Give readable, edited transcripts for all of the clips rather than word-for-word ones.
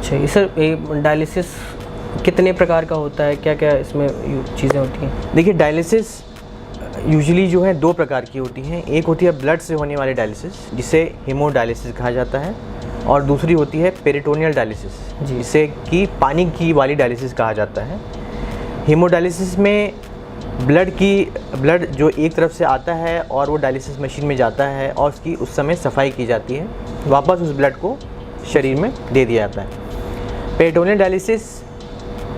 अच्छा, ये सर ये डायलिसिस कितने प्रकार का होता है, क्या क्या इसमें चीज़ें होती हैं? देखिए, डायलिसिस यूजुअली जो है 2 प्रकार की होती हैं। एक होती है ब्लड से होने वाली डायलिसिस, जिसे हीमोडायलिसिस कहा जाता है, और दूसरी होती है पेरिटोनियल डायलिसिस, जिसे कि पानी की वाली डायलिसिस कहा जाता है। हीमोडायलिसिस में ब्लड जो एक तरफ से आता है और वो डायलिसिस मशीन में जाता है और उसकी उस समय सफाई की जाती है, वापस उस ब्लड को शरीर में दे दिया जाता है। पेरिटोनियल डायलिसिस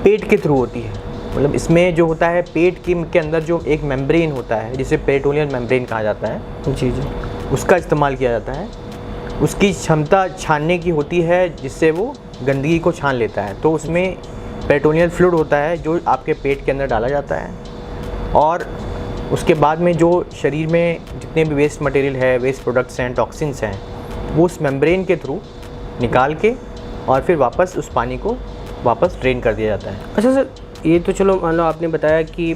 पेट के थ्रू होती है, मतलब इसमें जो होता है पेट के अंदर जो एक मेम्ब्रेन होता है, जिसे पेरिटोनियल मेम्ब्रेन कहा जाता है, जी जी, उसका इस्तेमाल किया जाता है। उसकी क्षमता छानने की होती है, जिससे वो गंदगी को छान लेता है। तो उसमें पेरिटोनियल फ्लूइड होता है जो आपके पेट के अंदर डाला जाता है, और उसके बाद में जो शरीर में जितने भी वेस्ट मटेरियल है, वेस्ट प्रोडक्ट्स हैं, टॉक्सिन्स हैं, वो उस मेम्ब्रेन के थ्रू निकाल के और फिर वापस उस पानी को वापस ड्रेन कर दिया जाता है। अच्छा सर, ये तो चलो मान लो आपने बताया कि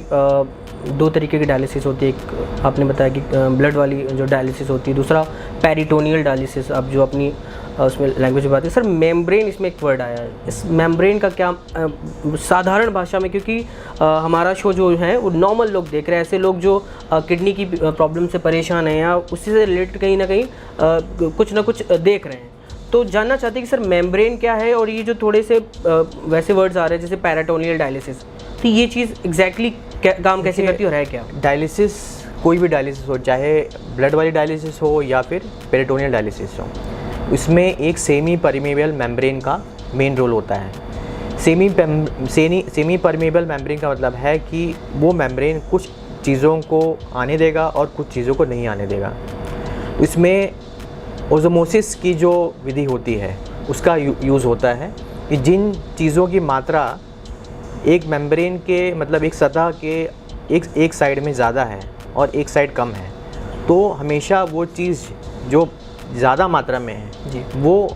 2 तरीके की डायलिसिस होती है। एक आपने बताया कि ब्लड वाली जो डायलिसिस होती है, दूसरा पेरिटोनियल डायलिसिस। अब जो अपनी उसमें लैंग्वेज में बात है सर, मेम्ब्रेन इसमें एक वर्ड आया है, इस मेम्ब्रेन का क्या साधारण भाषा में, क्योंकि हमारा शो जो है वो नॉर्मल लोग देख रहे हैं, ऐसे लोग जो किडनी की प्रॉब्लम से परेशान हैं या उसी से रिलेटेड कहीं ना कहीं कुछ ना कुछ देख रहे हैं, तो जानना चाहते हैं कि सर मेम्ब्रेन क्या है, और ये जो थोड़े से वैसे वर्ड्स आ रहे हैं जैसे पेरिटोनियल डायलिसिस, तो ये चीज़ एग्जैक्टली काम कैसे करती है और है क्या? डायलिसिस, कोई भी डायलिसिस हो, चाहे ब्लड वाली डायलिसिस हो या फिर पेरिटोनियल डायलिसिस हो, इसमें एक सेमी परमेबल मेम्ब्रेन का मेन रोल होता है। सेमी परमेबल मेम्ब्रेन का मतलब है कि वो मेम्ब्रेन कुछ चीज़ों को आने देगा और कुछ चीज़ों को नहीं आने देगा। इसमें ओज़ोमोसिस की जो विधि होती है उसका यूज़ होता है कि जिन चीज़ों की मात्रा एक मेम्ब्रेन के, मतलब एक सतह के एक साइड में ज़्यादा है और एक साइड कम है, तो हमेशा वो चीज़ जो ज़्यादा मात्रा में है जी, वो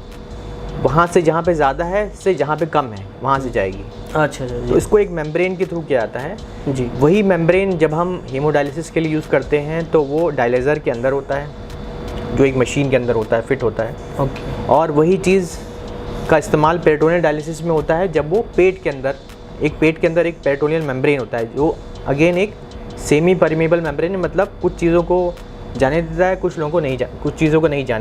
वहाँ से जहाँ पे ज़्यादा है से जहाँ पे कम है वहाँ से जाएगी। अच्छा जी, तो इसको एक मेम्ब्रेन के थ्रू किया जाता है जी। वही मेम्ब्रेन जब हम हीमोडायलिसिस के लिए यूज़ करते हैं तो वो डायलाइज़र के अंदर होता है, जो एक मशीन के अंदर होता है, फिट होता है। ओके। और वही चीज़ का इस्तेमाल पेरिटोनियल डायलिसिस में होता है, जब वो पेट के अंदर एक पेरिटोनियल मेम्ब्रेन होता है, जो अगेन एक सेमी परमेबल मेम्ब्रेन है, मतलब कुछ चीज़ों को जाने देता है, कुछ चीज़ों को नहीं जाने